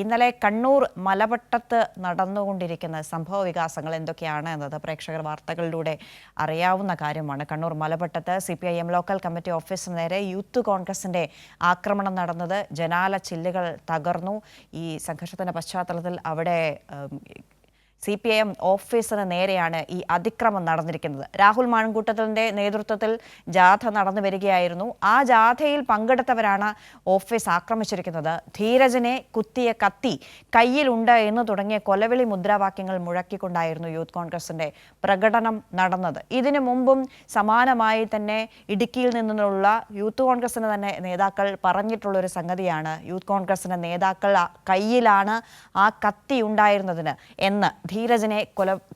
ഇന്നലെ കണ്ണൂർ മലവട്ടത്ത് നടന്നുകൊണ്ടിരിക്കുന്ന സംഭവ വികാസങ്ങൾ എന്തൊക്കെയാണ് എന്നത് പ്രേക്ഷകർ വാർത്തകളിലൂടെ അറിയാവുന്ന കാര്യമാണ്. കണ്ണൂർ മലവട്ടത്ത് CPIM ലോക്കൽ കമ്മിറ്റി ഓഫീസിന് നേരെ യൂത്ത് കോൺഗ്രസിന്റെ ആക്രമണം നടന്നത്. ജനാല ചില്ലുകൾ തകർന്നു. ഈ സംഘർഷത്തിന്റെ പശ്ചാത്തലത്തിൽ അവിടെ CPIM ഓഫീസിന് നേരെയാണ് ഈ അതിക്രമം നടന്നിരിക്കുന്നത്. രാഹുൽ മാങ്കൂട്ടത്തിന്റെ നേതൃത്വത്തിൽ ജാഥ നടന്നു വരികയായിരുന്നു. ആ ജാഥയിൽ പങ്കെടുത്തവരാണ് ഓഫീസ് ആക്രമിച്ചിരിക്കുന്നത്. ധീരജനെ കുത്തിയ കത്തി കയ്യിലുണ്ട് എന്ന് തുടങ്ങിയ കൊലവിളി മുദ്രാവാക്യങ്ങൾ മുഴക്കിക്കൊണ്ടായിരുന്നു യൂത്ത് കോൺഗ്രസിന്റെ പ്രകടനം നടന്നത്. ഇതിനു മുമ്പും സമാനമായി തന്നെ ഇടുക്കിയിൽ നിന്നുള്ള യൂത്ത് കോൺഗ്രസിന് തന്നെ നേതാക്കൾ പറഞ്ഞിട്ടുള്ളൊരു സംഗതിയാണ്, യൂത്ത് കോൺഗ്രസിന്റെ നേതാക്കൾ കയ്യിലാണ് ആ കത്തി ഉണ്ടായിരുന്നതിന് എന്ന്. ധീരജനെ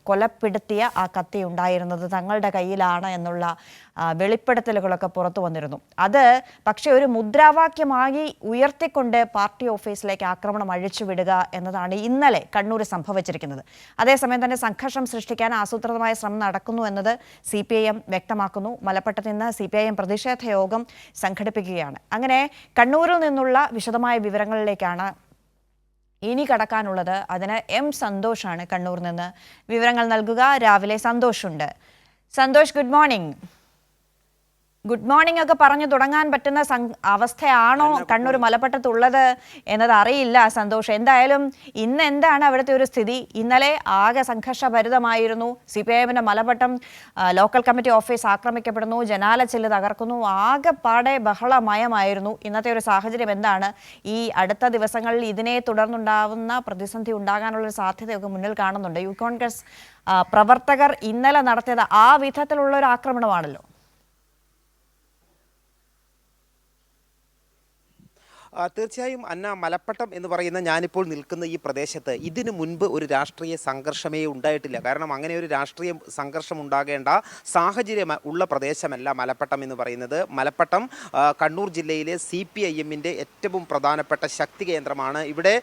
കൊലപ്പെടുത്തിയ ആ കത്തി ഉണ്ടായിരുന്നത് തങ്ങളുടെ കയ്യിലാണ് എന്നുള്ള വെളിപ്പെടുത്തലുകളൊക്കെ പുറത്തു വന്നിരുന്നു. അത് പക്ഷേ ഒരു മുദ്രാവാക്യമായി ഉയർത്തിക്കൊണ്ട് പാർട്ടി ഓഫീസിലേക്ക് ആക്രമണം അഴിച്ചുവിടുക എന്നതാണ് ഇന്നലെ കണ്ണൂർ സംഭവിച്ചിരിക്കുന്നത്. അതേസമയം തന്നെ സംഘർഷം സൃഷ്ടിക്കാൻ ആസൂത്രിതമായ ശ്രമം നടക്കുന്നു എന്നത് CPIM വ്യക്തമാക്കുന്നു. മലപ്പട്ടത്ത് നിന്ന് CPIM പ്രതിഷേധ യോഗം സംഘടിപ്പിക്കുകയാണ്. അങ്ങനെ കണ്ണൂരിൽ നിന്നുള്ള വിശദമായ വിവരങ്ങളിലേക്കാണ് ഇനി കടക്കാനുള്ളത്. അതിന് സന്തോഷാണ് കണ്ണൂർ നിന്ന് വിവരങ്ങൾ നൽകുക. രാവിലെ സന്തോഷുണ്ട്. Santhosh, good morning. Good morning ഒക്കെ പറഞ്ഞു തുടങ്ങാൻ പറ്റുന്ന അവസ്ഥയാണോ കണ്ണൂർ മലപ്പട്ടത്തുള്ളത് എന്നത് അറിയില്ല സന്തോഷ്. എന്തായാലും ഇന്ന് എന്താണ് അവിടുത്തെ ഒരു സ്ഥിതി? ഇന്നലെ ആകെ സംഘർഷഭരിതമായിരുന്നു. CPIMന്റെ മലപ്പട്ടം ലോക്കൽ കമ്മിറ്റി ഓഫീസ് ആക്രമിക്കപ്പെടുന്നു, ജനാല ചില്ല് തകർക്കുന്നു, ആകെപ്പാടെ ബഹളമയമായിരുന്നു. ഇന്നത്തെ ഒരു സാഹചര്യം എന്താണ്? ഈ അടുത്ത ദിവസങ്ങളിൽ ഇതിനെ തുടർന്നുണ്ടാവുന്ന പ്രതിസന്ധി ഉണ്ടാകാനുള്ള സാധ്യതയൊക്കെ മുന്നിൽ കാണുന്നുണ്ട്. യൂത്ത് കോൺഗ്രസ് പ്രവർത്തകർ ഇന്നലെ നടത്തിയത് ആ വിധത്തിലുള്ള ഒരു ആക്രമണമാണല്ലോ. തീർച്ചയായും അന്ന, മലപ്പട്ടം എന്ന് പറയുന്ന ഞാനിപ്പോൾ നിൽക്കുന്ന ഈ പ്രദേശത്ത് ഇതിനു മുൻപ് ഒരു രാഷ്ട്രീയ സംഘർഷമേ ഉണ്ടായിട്ടില്ല. കാരണം അങ്ങനെ ഒരു രാഷ്ട്രീയ സംഘർഷം ഉണ്ടാകേണ്ട സാഹചര്യം ഉള്ള പ്രദേശമല്ല മലപ്പട്ടം എന്ന് പറയുന്നത്. മലപ്പട്ടം കണ്ണൂർ ജില്ലയിലെ CPIMന്റെ ഏറ്റവും പ്രധാനപ്പെട്ട ശക്തി കേന്ദ്രമാണ്. ഇവിടെ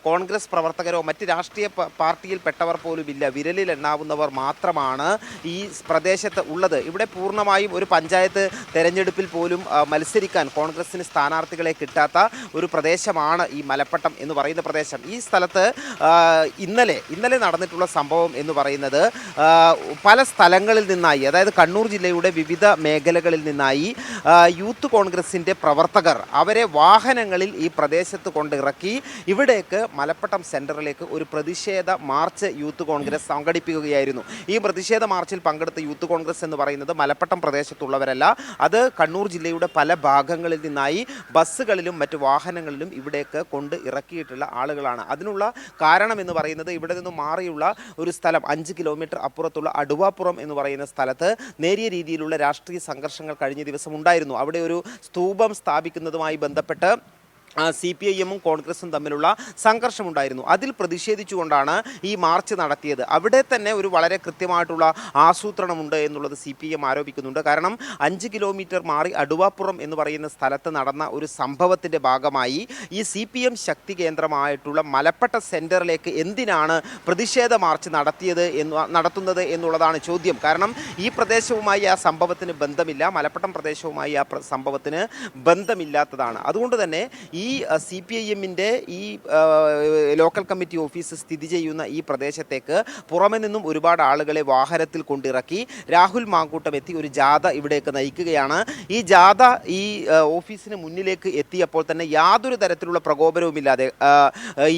കോൺഗ്രസ് പ്രവർത്തകരോ മറ്റ് രാഷ്ട്രീയ പാർട്ടിയിൽപ്പെട്ടവർ പോലും ഇല്ല. വിരലിൽ എണ്ണാവുന്നവർ മാത്രമാണ് ഈ പ്രദേശത്ത് ഉള്ളത്. ഇവിടെ പൂർണ്ണമായും ഒരു പഞ്ചായത്ത് തെരഞ്ഞെടുപ്പിൽ പോലും മത്സരിക്കാൻ കോൺഗ്രസിന് സ്ഥാനാർത്ഥികളെ കിട്ടാത്ത ഒരു പ്രദേശമാണ് ഈ മലപ്പട്ടം എന്ന് പറയുന്ന പ്രദേശം. ഈ സ്ഥലത്ത് ഇന്നലെ നടന്നിട്ടുള്ള സംഭവം എന്ന് പറയുന്നത് പല സ്ഥലങ്ങളിൽ നിന്നായി, അതായത് കണ്ണൂർ ജില്ലയുടെ വിവിധ മേഖലകളിൽ നിന്നായി യൂത്ത് കോൺഗ്രസിൻ്റെ പ്രവർത്തകർ അവരെ വാഹനങ്ങളിൽ ഈ പ്രദേശത്ത് കൊണ്ടിറക്കി ഇവിടേക്ക് മലപ്പട്ടം സെൻറ്ററിലേക്ക് ഒരു പ്രതിഷേധ മാർച്ച് യൂത്ത് കോൺഗ്രസ് സംഘടിപ്പിക്കുകയായിരുന്നു. ഈ പ്രതിഷേധ മാർച്ചിൽ പങ്കെടുത്ത യൂത്ത് കോൺഗ്രസ് എന്ന് പറയുന്നത് മലപ്പട്ടം പ്രദേശത്തുള്ളവരല്ല. അത് കണ്ണൂർ ജില്ലയുടെ പല ഭാഗങ്ങളിൽ നിന്നായി ബസ്സുകളിലും മറ്റു വാഹനങ്ങളിലും ഇവിടേക്ക് കൊണ്ട് ഇറക്കിയിട്ടുള്ള ആളുകളാണ്. അതിനുള്ള കാരണം എന്ന് പറയുന്നത് ഇവിടെ നിന്നും മാറിയുള്ള ഒരു സ്ഥലം 5 കിലോമീറ്റർ അപ്പുറത്തുള്ള അടുവാപ്പുറം എന്ന് പറയുന്ന സ്ഥലത്ത് നേരിയ രീതിയിലുള്ള രാഷ്ട്രീയ സംഘർഷങ്ങൾ കഴിഞ്ഞ ദിവസം ഉണ്ടായിരുന്നു. അവിടെ ഒരു സ്തൂപം സ്ഥാപിക്കുന്നതുമായി ബന്ധപ്പെട്ട് CPIMും കോൺഗ്രസും തമ്മിലുള്ള സംഘർഷമുണ്ടായിരുന്നു. അതിൽ പ്രതിഷേധിച്ചുകൊണ്ടാണ് ഈ മാർച്ച് നടത്തിയത്. അവിടെ തന്നെ ഒരു വളരെ കൃത്യമായിട്ടുള്ള ആസൂത്രണമുണ്ട് എന്നുള്ളത് CPIM ആരോപിക്കുന്നുണ്ട്. കാരണം 5 കിലോമീറ്റർ മാറി അടുവാപ്പുറം എന്ന് പറയുന്ന സ്ഥലത്ത് നടന്ന ഒരു സംഭവത്തിൻ്റെ ഭാഗമായി ഈ CPIM ശക്തി കേന്ദ്രമായിട്ടുള്ള മലപ്പട്ട സെൻറ്ററിലേക്ക് എന്തിനാണ് പ്രതിഷേധ മാർച്ച് നടത്തുന്നത് എന്നുള്ളതാണ് ചോദ്യം. കാരണം ഈ പ്രദേശവുമായി ആ സംഭവത്തിന് ബന്ധമില്ല, മലപ്പട്ടം പ്രദേശവുമായി ആ സംഭവത്തിന് ബന്ധമില്ലാത്തതാണ്. അതുകൊണ്ട് തന്നെ ഈ CPIMന്റെ ഈ ലോക്കൽ കമ്മിറ്റി ഓഫീസ് സ്ഥിതി ചെയ്യുന്ന ഈ പ്രദേശത്തേക്ക് പുറമെ നിന്നും ഒരുപാട് ആളുകളെ വാഹനത്തിൽ കൊണ്ടിറക്കി രാഹുൽ മാങ്കൂട്ടം എത്തി ഒരു ജാഥ ഇവിടേക്ക് നയിക്കുകയാണ്. ഈ ജാഥ ഈ ഓഫീസിന് മുന്നിലേക്ക് എത്തിയപ്പോൾ തന്നെ യാതൊരു തരത്തിലുള്ള പ്രകോപനവുമില്ലാതെ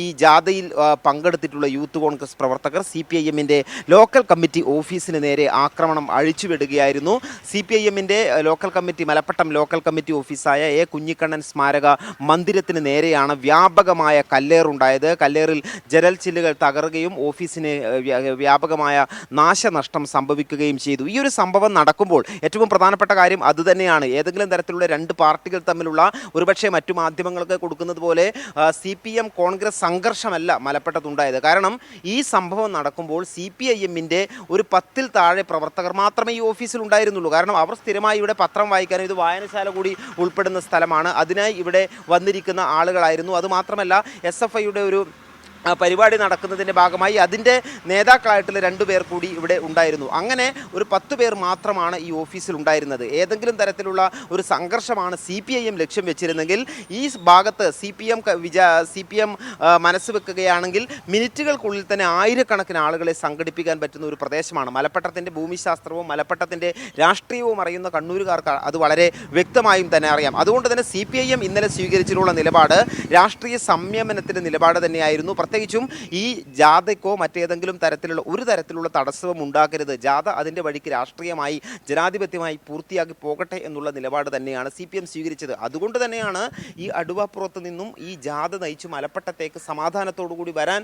ഈ ജാഥയിൽ പങ്കെടുത്തിട്ടുള്ള യൂത്ത് കോൺഗ്രസ് പ്രവർത്തകർ CPIMന്റെ ലോക്കൽ കമ്മിറ്റി ഓഫീസിന് നേരെ ആക്രമണം അഴിച്ചുവിടുകയായിരുന്നു. CPIMന്റെ മലപ്പട്ടം ലോക്കൽ കമ്മിറ്റി ഓഫീസായ കുഞ്ഞിക്കണ്ണൻ സ്മാരക മന്ദിരത്തിന് നേരെയാണ് വ്യാപകമായ കല്ലേറുണ്ടായത്. കല്ലേറിൽ ജനൽ ചില്ലുകൾ തകരുകയും ഓഫീസിന് വ്യാപകമായ നാശനഷ്ടം സംഭവിക്കുകയും ചെയ്തു. ഈ ഒരു സംഭവം നടക്കുമ്പോൾ ഏറ്റവും പ്രധാനപ്പെട്ട കാര്യം അതുതന്നെയാണ്. ഏതെങ്കിലും തരത്തിലുള്ള രണ്ട് പാർട്ടികൾ തമ്മിലുള്ള ഒരുപക്ഷെ മറ്റു മാധ്യമങ്ങൾക്ക് കൊടുക്കുന്നത് പോലെ CPM കോൺഗ്രസ് സംഘർഷമല്ല മലപ്പട്ടത്തുണ്ടായത്. കാരണം ഈ സംഭവം നടക്കുമ്പോൾ CPIMന്റെ ഒരു 10-ൽ താഴെ പ്രവർത്തകർ മാത്രമേ ഈ ഓഫീസിൽ ഉണ്ടായിരുന്നുള്ളൂ. കാരണം അവർ സ്ഥിരമായി ഇവിടെ പത്രം വായിക്കാനും ഇത് വായനശാല കൂടി ഉൾപ്പെടുന്ന സ്ഥലമാണ്. അതിനായി ഇവിടെ വന്നിരിക്കുന്ന ആളുകളായിരുന്നു. അതുമാത്രമല്ല SFIയുടെ ഒരു പരിപാടി നടക്കുന്നതിൻ്റെ ഭാഗമായി അതിൻ്റെ നേതാക്കളായിട്ടുള്ള 2 പേർ കൂടി ഇവിടെ ഉണ്ടായിരുന്നു. അങ്ങനെ ഒരു 10 പേർ മാത്രമാണ് ഈ ഓഫീസിൽ ഉണ്ടായിരുന്നത്. ഏതെങ്കിലും തരത്തിലുള്ള ഒരു സംഘർഷമാണ് CPIM ലക്ഷ്യം വെച്ചിരുന്നെങ്കിൽ ഈ ഭാഗത്ത് CPM മനസ്സ് വെക്കുകയാണെങ്കിൽ മിനിറ്റുകൾക്കുള്ളിൽ തന്നെ ആയിരക്കണക്കിന് ആളുകളെ സംഘടിപ്പിക്കാൻ പറ്റുന്ന ഒരു പ്രദേശമാണ്. മലപ്പട്ടത്തിൻ്റെ ഭൂമിശാസ്ത്രവും മലപ്പട്ടത്തിൻ്റെ രാഷ്ട്രീയവും അറിയുന്ന കണ്ണൂരുകാർക്ക് അത് വളരെ വ്യക്തമായും തന്നെ അറിയാം. അതുകൊണ്ട് തന്നെ CPIM ഇന്നലെ സ്വീകരിച്ചിട്ടുള്ള നിലപാട് രാഷ്ട്രീയ സംയമനത്തിൻ്റെ നിലപാട് തന്നെയായിരുന്നു. പ്രത്യേകിച്ചും ഈ ജാഥയ്ക്കോ മറ്റേതെങ്കിലും തരത്തിലുള്ള തടസ്സവും ഉണ്ടാക്കരുത്, ജാഥ അതിൻ്റെ വഴിക്ക് രാഷ്ട്രീയമായി ജനാധിപത്യമായി പൂർത്തിയാക്കി പോകട്ടെ എന്നുള്ള നിലപാട് തന്നെയാണ് CPM സ്വീകരിച്ചത്. അതുകൊണ്ട് തന്നെയാണ് ഈ അടുവാപ്പുറത്ത് നിന്നും ഈ ജാഥ നയിച്ച് മലപ്പട്ടത്തേക്ക് സമാധാനത്തോടു കൂടി വരാൻ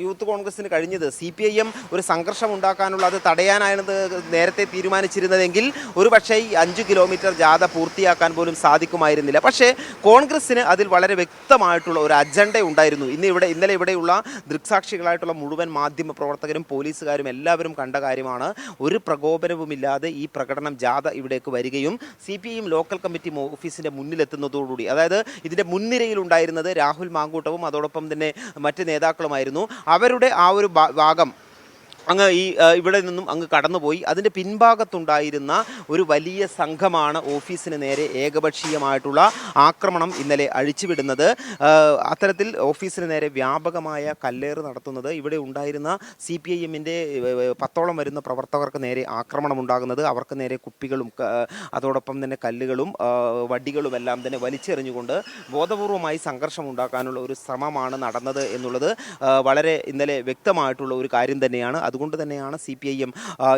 യൂത്ത് കോൺഗ്രസിന് കഴിഞ്ഞത്. CPIM ഒരു സംഘർഷം ഉണ്ടാക്കാനുള്ള അത് തടയാനായത് നേരത്തെ തീരുമാനിച്ചിരുന്നതെങ്കിൽ ഒരു പക്ഷേ ഈ 5 കിലോമീറ്റർ ജാഥ പൂർത്തിയാക്കാൻ പോലും സാധിക്കുമായിരുന്നില്ല. പക്ഷേ കോൺഗ്രസിന് അതിൽ വളരെ വ്യക്തമായിട്ടുള്ള ഒരു അജണ്ട ഉണ്ടായിരുന്നു. ഇന്നലെ ഇവിടെയുള്ള ദൃക്സാക്ഷികളായിട്ടുള്ള മുഴുവൻ മാധ്യമ പ്രവർത്തകരും പോലീസുകാരും എല്ലാവരും കണ്ട കാര്യമാണ്. ഒരു പ്രകോപനവുമില്ലാതെ ഈ പ്രകടനം ജാഥ ഇവിടേക്ക് വരികയും CPIM ലോക്കൽ കമ്മിറ്റി ഓഫീസിൻ്റെ മുന്നിലെത്തുന്നതോടുകൂടി, അതായത് ഇതിൻ്റെ മുൻനിരയിൽ ഉണ്ടായിരുന്നത് രാഹുൽ മാങ്കൂട്ടവും അതോടൊപ്പം തന്നെ മറ്റ് നേതാക്കളുമായിരുന്നു. അവരുടെ ആ ഒരു ഭാഗം അങ്ങ് ഇവിടെ നിന്നും അങ്ങ് കടന്നുപോയി. അതിൻ്റെ പിൻഭാഗത്തുണ്ടായിരുന്ന ഒരു വലിയ സംഘമാണ് ഓഫീസിന് നേരെ ഏകപക്ഷീയമായിട്ടുള്ള ആക്രമണം ഇന്നലെ അഴിച്ചുവിടുന്നത്. അത്തരത്തിൽ ഓഫീസിന് നേരെ വ്യാപകമായ കല്ലേറ് നടത്തുന്നത്, ഇവിടെ ഉണ്ടായിരുന്ന CPIMൻ്റെ 10ഓളം വരുന്ന പ്രവർത്തകർക്ക് നേരെ ആക്രമണം ഉണ്ടാകുന്നത്, അവർക്ക് നേരെ കുപ്പികളും അതോടൊപ്പം തന്നെ കല്ലുകളും വടികളും എല്ലാം തന്നെ വലിച്ചെറിഞ്ഞുകൊണ്ട് ബോധപൂർവമായി സംഘർഷം ഉണ്ടാക്കാനുള്ള ഒരു ശ്രമമാണ് നടന്നത് എന്നുള്ളത് വളരെ ഇന്നലെ വ്യക്തമായിട്ടുള്ള ഒരു കാര്യം തന്നെയാണ്. അതുകൊണ്ട് തന്നെയാണ് CPIM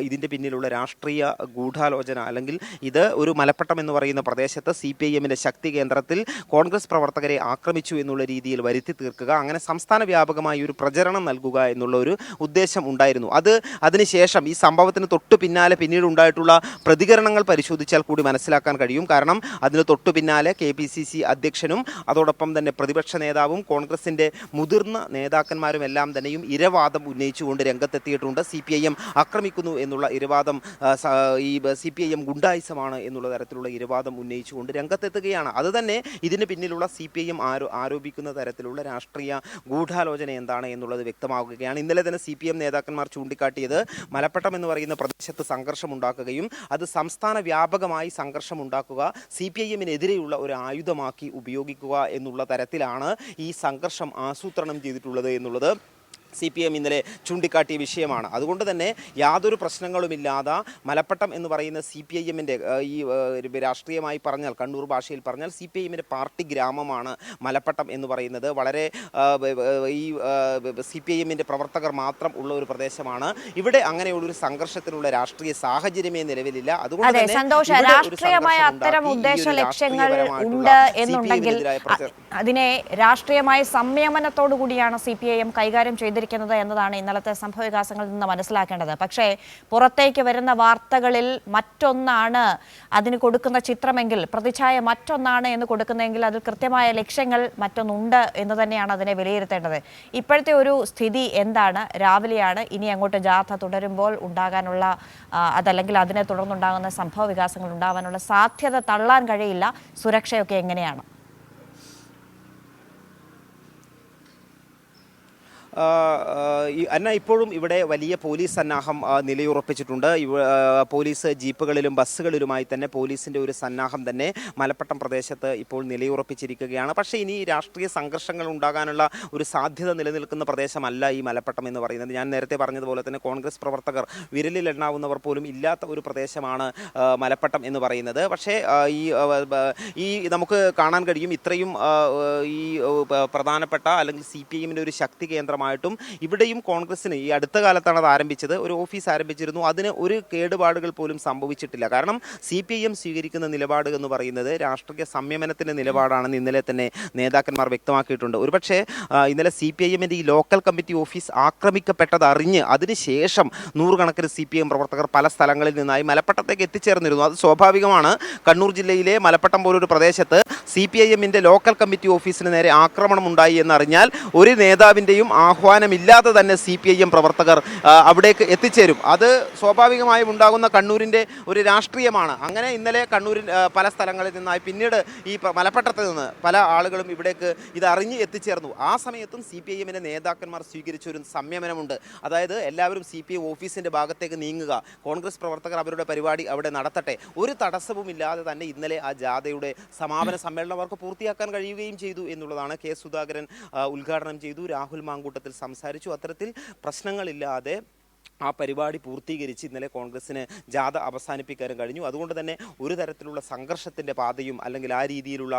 ഇതിൻ്റെ പിന്നിലുള്ള രാഷ്ട്രീയ ഗൂഢാലോചന, അല്ലെങ്കിൽ ഇത് ഒരു മലപ്പട്ടം എന്ന് പറയുന്ന പ്രദേശത്ത് CPIMൻ്റെ ശക്തി കേന്ദ്രത്തിൽ കോൺഗ്രസ് പ്രവർത്തകരെ ആക്രമിച്ചു എന്നുള്ള രീതിയിൽ വരുത്തി തീർക്കുക, അങ്ങനെ സംസ്ഥാന വ്യാപകമായി ഒരു പ്രചരണം നൽകുക എന്നുള്ള ഒരു ഉദ്ദേശം ഉണ്ടായിരുന്നു. അതിനുശേഷം ഈ സംഭവത്തിന് തൊട്ടു പിന്നാലെ പിന്നീട് ഉണ്ടായിട്ടുള്ള പ്രതികരണങ്ങൾ പരിശോധിച്ചാൽ കൂടി മനസ്സിലാക്കാൻ കഴിയും. കാരണം അതിന് തൊട്ടു പിന്നാലെ KPCC അധ്യക്ഷനും അതോടൊപ്പം തന്നെ പ്രതിപക്ഷ നേതാവും കോൺഗ്രസിൻ്റെ മുതിർന്ന നേതാക്കന്മാരും എല്ലാം തന്നെയും ഇരവാദം ഉന്നയിച്ചുകൊണ്ട് രംഗത്തെത്തിയിട്ടുണ്ട്. CPIM ആക്രമിക്കുന്നു എന്നുള്ള ഇരവാദം, ഈ CPIM ഗുണ്ടായിസമാണ് എന്നുള്ള തരത്തിലുള്ള ഇരവാദം ഉന്നയിച്ചുകൊണ്ട് രംഗത്തെത്തുകയാണ്. അതുതന്നെ ഇതിന് പിന്നിലുള്ള CPIM ആരോപിക്കുന്ന തരത്തിലുള്ള രാഷ്ട്രീയ ഗൂഢാലോചന എന്താണ് എന്നുള്ളത് വ്യക്തമാവുകയാണ്. ഇന്നലെ തന്നെ CPM നേതാക്കന്മാർ ചൂണ്ടിക്കാട്ടിയത് മലപ്പട്ടം എന്ന് പറയുന്ന പ്രദേശത്ത് സംഘർഷമുണ്ടാക്കുകയും അത് സംസ്ഥാന വ്യാപകമായി സംഘർഷമുണ്ടാക്കുക, CPIMനെതിരെയുള്ള ഒരു ആയുധമാക്കി ഉപയോഗിക്കുക എന്നുള്ള തരത്തിലാണ് ഈ സംഘർഷം ആസൂത്രണം ചെയ്തിട്ടുള്ളത് എന്നുള്ളത് CPM ഇന്നലെ ചൂണ്ടിക്കാട്ടിയ വിഷയമാണ്. അതുകൊണ്ട് തന്നെ യാതൊരു പ്രശ്നങ്ങളുമില്ലാതെ മലപ്പട്ടം എന്ന് പറയുന്ന CPIMൻ്റെ ഈ രാഷ്ട്രീയമായി പറഞ്ഞാൽ, കണ്ണൂർ ഭാഷയിൽ പറഞ്ഞാൽ CPIMൻ്റെ പാർട്ടി ഗ്രാമമാണ് മലപ്പട്ടം എന്ന് പറയുന്നത്. വളരെ ഈ CPIMൻ്റെ പ്രവർത്തകർ മാത്രം ഉള്ള ഒരു പ്രദേശമാണ്. ഇവിടെ അങ്ങനെയുള്ളൊരു സംഘർഷത്തിനുള്ള രാഷ്ട്രീയ സാഹചര്യമേ നിലവിലില്ല. അതുകൊണ്ട് തന്നെ രാഷ്ട്രീയമായ അത്തരം ഉദ്ദേശ ലക്ഷ്യങ്ങൾ ഉണ്ട് എന്നുണ്ടെങ്കിൽ അതിനെ രാഷ്ട്രീയമായ സംയമനത്തോടു കൂടിയാണ് CPIM കൈകാര്യം ചെയ്തിരിക്കുന്നത് എന്നതാണ് ഇന്നലത്തെ സംഭവവികാസങ്ങളിൽ നിന്ന് മനസ്സിലാക്കേണ്ടത്. പക്ഷേ പുറത്തേക്ക് വരുന്ന വാർത്തകളിൽ മറ്റൊന്നാണ് അതിന് കൊടുക്കുന്ന ചിത്രമെങ്കിൽ, പ്രതിച്ഛായ മറ്റൊന്നാണ് എന്ന് കൊടുക്കുന്നതെങ്കിൽ അതിൽ കൃത്യമായ ലക്ഷ്യങ്ങൾ മറ്റൊന്നുണ്ട് എന്ന് തന്നെയാണ് അതിനെ വിലയിരുത്തേണ്ടത്. ഇപ്പോഴത്തെ ഒരു സ്ഥിതി എന്താണ്? രാവിലെയാണ്, ഇനി അങ്ങോട്ട് ജാഥ തുടരുമ്പോൾ ഉണ്ടാകാനുള്ള അതല്ലെങ്കിൽ അതിനെ തുടർന്നുണ്ടാകുന്ന സംഭവ വികാസങ്ങൾ ഉണ്ടാകാനുള്ള സാധ്യത തള്ളാൻ കഴിയില്ല. സുരക്ഷയൊക്കെ എങ്ങനെയാണ്? ഇപ്പോഴും ഇവിടെ വലിയ പോലീസ് സന്നാഹം നിലയുറപ്പിച്ചിട്ടുണ്ട്. പോലീസ് ജീപ്പുകളിലും ബസ്സുകളിലുമായി തന്നെ പോലീസിൻ്റെ ഒരു സന്നാഹം തന്നെ മലപ്പട്ടം പ്രദേശത്ത് ഇപ്പോൾ നിലയുറപ്പിച്ചിരിക്കുകയാണ്. പക്ഷേ ഇനി രാഷ്ട്രീയ സംഘർഷങ്ങൾ ഉണ്ടാകാനുള്ള ഒരു സാധ്യത നിലനിൽക്കുന്ന പ്രദേശമല്ല ഈ മലപ്പട്ടം എന്ന് പറയുന്നത്. ഞാൻ നേരത്തെ പറഞ്ഞതുപോലെ തന്നെ കോൺഗ്രസ് പ്രവർത്തകർ വിരലിൽ എണ്ണാവുന്നവർ പോലും ഇല്ലാത്ത ഒരു പ്രദേശമാണ് മലപ്പട്ടം എന്ന് പറയുന്നത്. പക്ഷേ ഈ നമുക്ക് കാണാൻ കഴിയും, ഇത്രയും ഈ പ്രധാനപ്പെട്ട അല്ലെങ്കിൽ CPIMൻ്റെ ഒരു ശക്തി കേന്ദ്രമായിട്ടും ഇവിടെയും കോൺഗ്രസിന് ഈ അടുത്ത കാലത്താണ് അത് ആരംഭിച്ചത്, ഒരു ഓഫീസ് ആരംഭിച്ചിരുന്നു. അതിന് ഒരു കേടുപാടുകൾ പോലും സംഭവിച്ചിട്ടില്ല. കാരണം CPIM സ്വീകരിക്കുന്ന നിലപാട് എന്ന് പറയുന്നത് രാഷ്ട്രീയ സംയമനത്തിൻ്റെ നിലപാടാണെന്ന് ഇന്നലെ തന്നെ നേതാക്കന്മാർ വ്യക്തമാക്കിയിട്ടുണ്ട്. ഒരുപക്ഷെ ഇന്നലെ CPIMൻ്റെ ഈ ലോക്കൽ കമ്മിറ്റി ഓഫീസ് ആക്രമിക്കപ്പെട്ടത് അറിഞ്ഞ് അതിനുശേഷം നൂറുകണക്കിന് CPIM പ്രവർത്തകർ പല സ്ഥലങ്ങളിൽ നിന്നായി മലപ്പട്ടത്തേക്ക് എത്തിച്ചേർന്നിരുന്നു. അത് സ്വാഭാവികമാണ്. കണ്ണൂർ ജില്ലയിലെ മലപ്പട്ടം പോലൊരു പ്രദേശത്ത് CPIM-ന്റെ ലോക്കൽ കമ്മിറ്റി ഓഫീസിന് നേരെ ആക്രമണം ഉണ്ടായി എന്നറിഞ്ഞാൽ ഒരു നേതാവിൻ്റെയും ആഹ്വാനമില്ലാതെ തന്നെ CPIM പ്രവർത്തകർ അവിടേക്ക് എത്തിച്ചേരും. അത് സ്വാഭാവികമായും ഉണ്ടാകുന്ന കണ്ണൂരിൻ്റെ ഒരു രാഷ്ട്രീയമാണ്. അങ്ങനെ ഇന്നലെ കണ്ണൂരിൽ പല സ്ഥലങ്ങളിൽ നിന്നായി പിന്നീട് ഈ മലപ്പട്ടത്ത് നിന്ന് പല ആളുകളും ഇവിടേക്ക് ഇത് അറിഞ്ഞ് എത്തിച്ചേർന്നു. ആ സമയത്തും CPIM-ന്റെ നേതാക്കന്മാർ സ്വീകരിച്ച ഒരു സംയമനമുണ്ട്. അതായത് എല്ലാവരും CPI ഓഫീസിൻ്റെ ഭാഗത്തേക്ക് നീങ്ങുക, കോൺഗ്രസ് പ്രവർത്തകർ അവരുടെ പരിപാടി അവിടെ നടത്തട്ടെ. ഒരു തടസ്സവുമില്ലാതെ തന്നെ ഇന്നലെ ആ ജാഥയുടെ സമാപന സമ്മേളനം അവർക്ക് പൂർത്തിയാക്കാൻ കഴിയുകയും ചെയ്തു എന്നുള്ളതാണ്. കെ സുധാകരൻ ഉദ്ഘാടനം ചെയ്തു, രാഹുൽ മാങ്കൂട്ടത്തിൽ സംസാരിച്ചു. അത്തരത്തിൽ പ്രശ്നങ്ങളില്ലാതെ ആ പരിപാടി പൂർത്തീകരിച്ച് ഇന്നലെ കോൺഗ്രസിന് ജാഥ അവസാനിപ്പിക്കാനും കഴിഞ്ഞു. അതുകൊണ്ട് തന്നെ ഒരു തരത്തിലുള്ള സംഘർഷത്തിൻ്റെ പാതയും അല്ലെങ്കിൽ ആ രീതിയിലുള്ള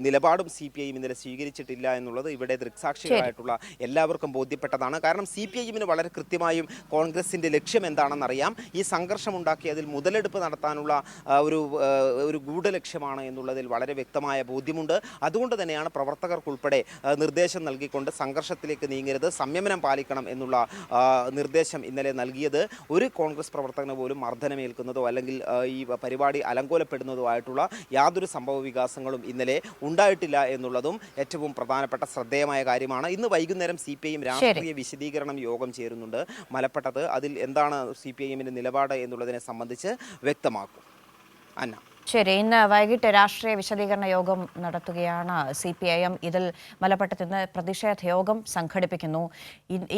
നിലപാടും CPIM ഇന്നലെ സ്വീകരിച്ചിട്ടില്ല എന്നുള്ളത് ഇവിടെ ദൃക്സാക്ഷികളായിട്ടുള്ള എല്ലാവർക്കും ബോധ്യപ്പെട്ടതാണ്. കാരണം CPIM-ന് വളരെ കൃത്യമായും കോൺഗ്രസിൻ്റെ ലക്ഷ്യം എന്താണെന്നറിയാം. ഈ സംഘർഷമുണ്ടാക്കി അതിൽ മുതലെടുപ്പ് നടത്താനുള്ള ഒരു ഗൂഢലക്ഷ്യമാണ് എന്നുള്ളതിൽ വളരെ വ്യക്തമായ ബോധ്യമുണ്ട്. അതുകൊണ്ട് തന്നെയാണ് പ്രവർത്തകർക്കുൾപ്പെടെ നിർദ്ദേശം നൽകിക്കൊണ്ട് സംഘർഷത്തിലേക്ക് നീങ്ങരുത്, സംയമനം പാലിക്കണം എന്നുള്ള നിർദ്ദേശം ഇന്നലെ നൽകിയത്. ഒരു കോൺഗ്രസ് പ്രവർത്തകന് പോലും മർദ്ദനമേൽക്കുന്നതോ അല്ലെങ്കിൽ ഈ പരിപാടി അലങ്കോലപ്പെടുന്നതോ ആയിട്ടുള്ള യാതൊരു സംഭവ വികാസങ്ങളും ഇന്നലെ ഉണ്ടായിട്ടില്ല എന്നുള്ളതും ഏറ്റവും പ്രധാനപ്പെട്ട ശ്രദ്ധേയമായ കാര്യമാണ്. ഇന്ന് വൈകുന്നേരം CPIM രാഷ്ട്രീയ വിശദീകരണം യോഗം ചേരുന്നുണ്ട് മലപ്പട്ടത്ത്. അതിൽ എന്താണ് CPIM-ന്റെ നിലപാട് എന്നുള്ളതിനെ സംബന്ധിച്ച് വ്യക്തമാക്കും. അന്ന. ശരി, ഇന്ന് വൈകിട്ട് രാഷ്ട്രീയ വിശദീകരണ യോഗം നടത്തുകയാണ് CPIM. ഇതിൽ മലപ്പട്ടത്ത് ഇന്ന് പ്രതിഷേധ യോഗം സംഘടിപ്പിക്കുന്നു.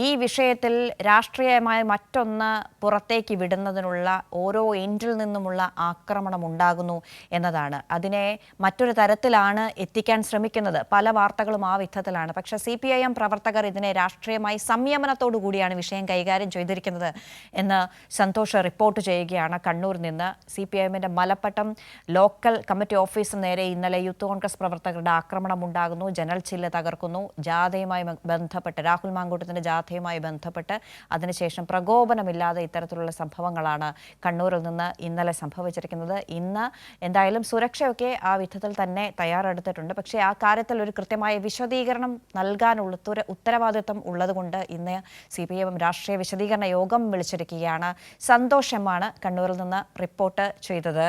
ഈ വിഷയത്തിൽ രാഷ്ട്രീയമായ മറ്റൊന്ന് പുറത്തേക്ക് വിടുന്നതിനുള്ള ഓരോ എൻഡിൽ നിന്നുമുള്ള ആക്രമണം ഉണ്ടാകുന്നു എന്നതാണ്. അതിനെ മറ്റൊരു തരത്തിലാണ് എത്തിക്കാൻ ശ്രമിക്കുന്നത്. പല വാർത്തകളും ആ വിധത്തിലാണ്. പക്ഷേ CPIM പ്രവർത്തകർ ഇതിനെ രാഷ്ട്രീയമായി സംയമനത്തോടു കൂടിയാണ് വിഷയം കൈകാര്യം ചെയ്തിരിക്കുന്നത് എന്ന് സന്തോഷ് റിപ്പോർട്ട് ചെയ്യുകയാണ് കണ്ണൂരിൽ നിന്ന്. CPIM-ന്റെ മലപ്പട്ടം ലോക്കൽ കമ്മിറ്റി ഓഫീസിന് നേരെ ഇന്നലെ യൂത്ത് കോൺഗ്രസ് പ്രവർത്തകരുടെ ആക്രമണം ഉണ്ടാകുന്നു, ജനൽ ചില്ല് തകർക്കുന്നു. ജാഥയുമായി ബന്ധപ്പെട്ട്, രാഹുൽ മാങ്കൂട്ടത്തിന്റെ ജാഥയുമായി ബന്ധപ്പെട്ട് അതിനുശേഷം പ്രകോപനമില്ലാതെ ഇത്തരത്തിലുള്ള സംഭവങ്ങളാണ് കണ്ണൂരിൽ നിന്ന് ഇന്നലെ സംഭവിച്ചിരിക്കുന്നത്. ഇന്ന് എന്തായാലും സുരക്ഷയൊക്കെ ആ വിധത്തിൽ തന്നെ തയ്യാറെടുത്തിട്ടുണ്ട്. പക്ഷേ ആ കാര്യത്തിൽ ഒരു കൃത്യമായ വിശദീകരണം നൽകാനുള്ള ഉത്തരവാദിത്വം ഉള്ളതുകൊണ്ട് ഇന്ന് CPIM രാഷ്ട്രീയ വിശദീകരണ യോഗം വിളിച്ചിരിക്കുകയാണ്. സന്തോഷമാണ് കണ്ണൂരിൽ നിന്ന് റിപ്പോർട്ട് ചെയ്തത്.